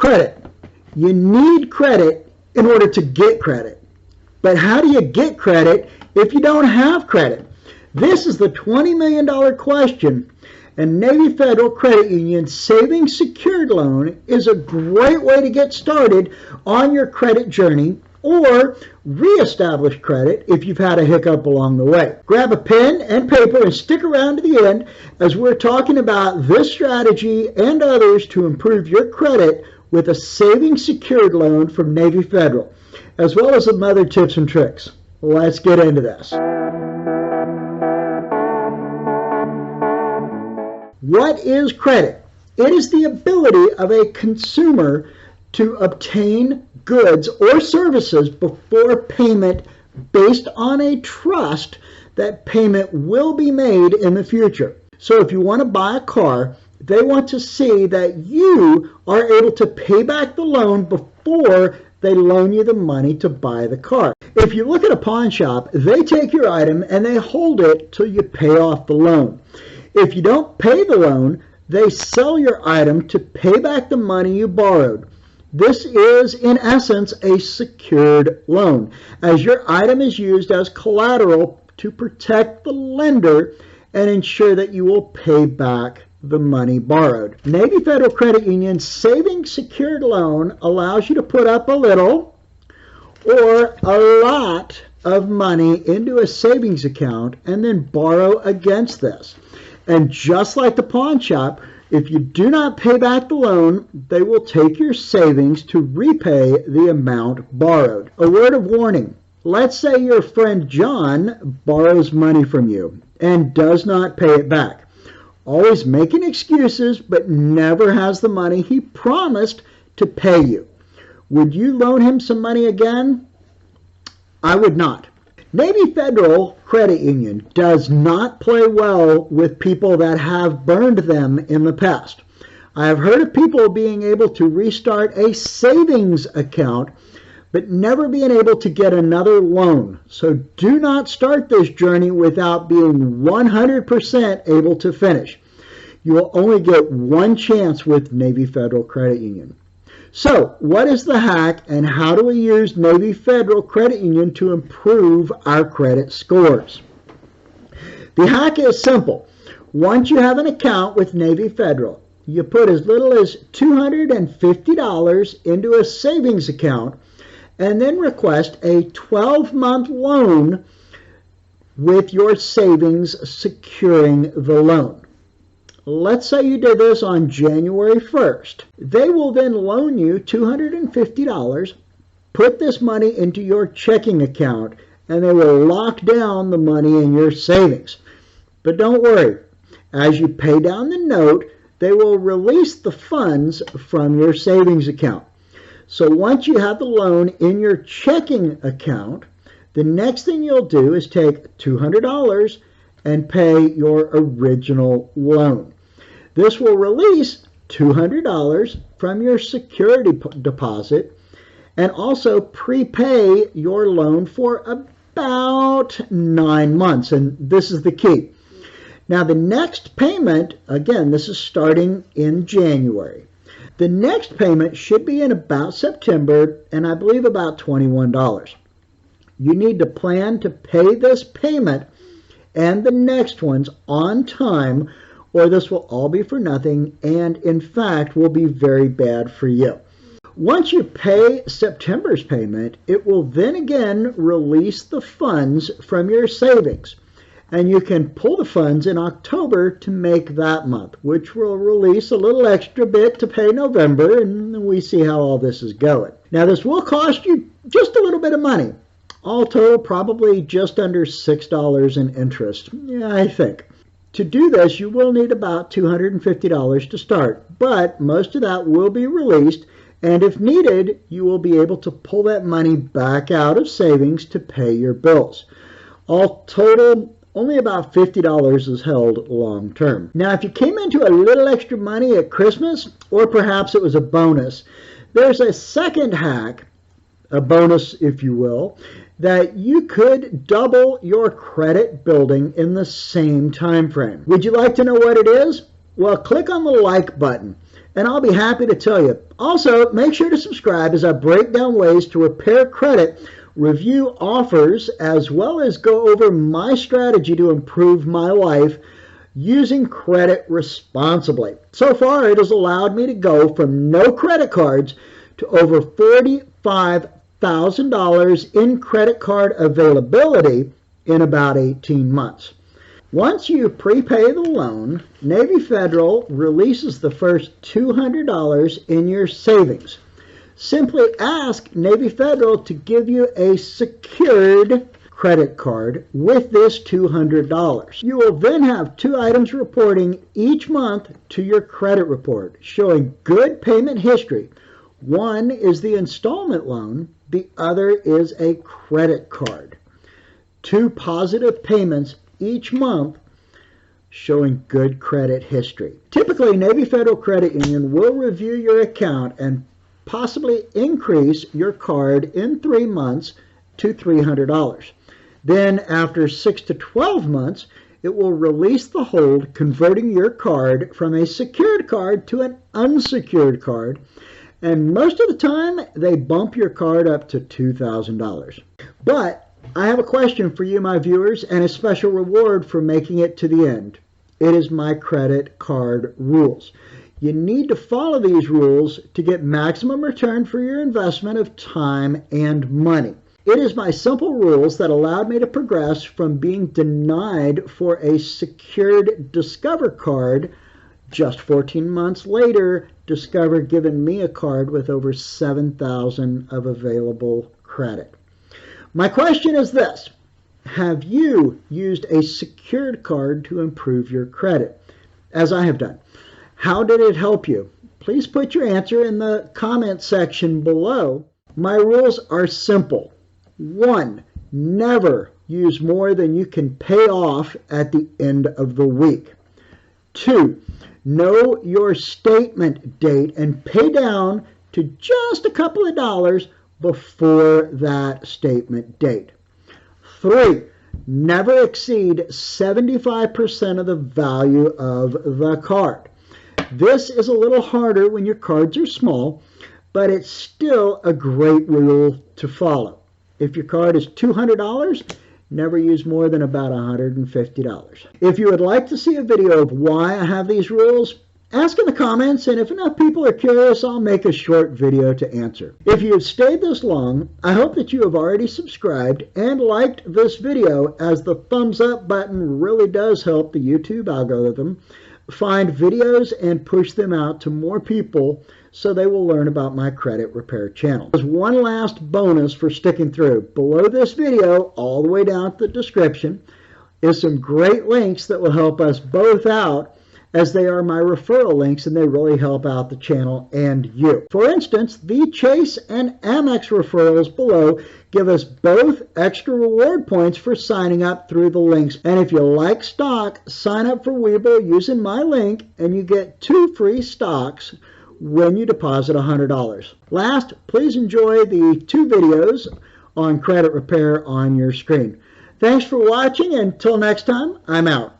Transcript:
Credit. You need credit in order to get credit. But how do you get credit if you don't have credit? This is the $20 million question. And Navy Federal Credit Union Savings Secured Loan is a great way to get started on your credit journey or reestablish credit if you've had a hiccup along the way. Grab a pen and paper and stick around to the end as we're talking about this strategy and others to improve your credit with a savings secured loan from Navy Federal, as well as some other tips and tricks. Let's get into this. What is credit? It is the ability of a consumer to obtain goods or services before payment based on a trust that payment will be made in the future. So if you want to buy a car, they want to see that you are able to pay back the loan before they loan you the money to buy the car. If you look at a pawn shop, they take your item and they hold it till you pay off the loan. If you don't pay the loan, they sell your item to pay back the money you borrowed. This is, in essence, a secured loan, as your item is used as collateral to protect the lender and ensure that you will pay back the money borrowed. Navy Federal Credit Union Savings Secured Loan allows you to put up a little or a lot of money into a savings account and then borrow against this. And just like the pawn shop, if you do not pay back the loan, they will take your savings to repay the amount borrowed. A word of warning. Let's say your friend John borrows money from you and does not pay it back. Always making excuses, but never has the money he promised to pay you. Would you loan him some money again? I would not. Navy Federal Credit Union does not play well with people that have burned them in the past. I have heard of people being able to restart a savings account, but never being able to get another loan. So do not start this journey without being 100% able to finish. You will only get one chance with Navy Federal Credit Union. So, what is the hack and how do we use Navy Federal Credit Union to improve our credit scores? The hack is simple. Once you have an account with Navy Federal, you put as little as $250 into a savings account and then request a 12-month loan with your savings securing the loan. Let's say you did this on January 1st. They will then loan you $250, put this money into your checking account, and they will lock down the money in your savings. But don't worry. As you pay down the note, they will release the funds from your savings account. So once you have the loan in your checking account, the next thing you'll do is take $200 and pay your original loan. This will release $200 from your security deposit and also prepay your loan for about 9 months. And this is the key. Now the next payment, again, this is starting in January. The next payment should be in about September and I believe about $21. You need to plan to pay this payment and the next ones on time, or this will all be for nothing and in fact will be very bad for you. Once you pay September's payment, it will then again release the funds from your savings. And you can pull the funds in October to make that month, which will release a little extra bit to pay November, and we see how all this is going. Now this will cost you just a little bit of money. All total, probably just under $6 in interest, yeah, I think. To do this, you will need about $250 to start, but most of that will be released, and if needed, you will be able to pull that money back out of savings to pay your bills. All total, only about $50 is held long term. Now, if you came into a little extra money at Christmas, or perhaps it was a bonus, there's a second hack, a bonus if you will, that you could double your credit building in the same time frame. Would you like to know what it is? Well, click on the like button and I'll be happy to tell you. Also, make sure to subscribe as I break down ways to repair credit, review offers, as well as go over my strategy to improve my life using credit responsibly. So far, it has allowed me to go from no credit cards to over $45,000 in credit card availability in about 18 months. Once you prepay the loan, Navy Federal releases the first $200 in your savings. Simply ask Navy Federal to give you a secured credit card with this $200. You will then have 2 items reporting each month to your credit report showing good payment history. One is the installment loan, the other is a credit card. 2 positive payments each month showing good credit history. Typically, Navy Federal Credit Union will review your account and possibly increase your card in 3 months to $300. Then after 6 to 12 months, it will release the hold, converting your card from a secured card to an unsecured card. And most of the time, they bump your card up to $2,000. But I have a question for you, my viewers, and a special reward for making it to the end. It is my credit card rules. You need to follow these rules to get maximum return for your investment of time and money. It is my simple rules that allowed me to progress from being denied for a secured Discover card. Just 14 months later, Discover given me a card with over $7,000 of available credit. My question is this: have you used a secured card to improve your credit, as I have done? How did it help you? Please put your answer in the comment section below. My rules are simple. 1, never use more than you can pay off at the end of the week. 2, know your statement date and pay down to just a couple of dollars before that statement date. 3, never exceed 75% of the value of the card. This is a little harder when your cards are small, but it's still a great rule to follow. If your card is $200, never use more than about $150. If you would like to see a video of why I have these rules, ask in the comments, and if enough people are curious, I'll make a short video to answer. If you have stayed this long, I hope that you have already subscribed and liked this video, as the thumbs up button really does help the YouTube algorithm find videos and push them out to more people so they will learn about my credit repair channel. There's one last bonus for sticking through. Below this video, all the way down at the description, is some great links that will help us both out, as they are my referral links and they really help out the channel and you. For instance, the Chase and Amex referrals below give us both extra reward points for signing up through the links. And if you like stock, sign up for Webull using my link and you get 2 free stocks when you deposit $100. Last, please enjoy the 2 videos on credit repair on your screen. Thanks for watching. Until next time, I'm out.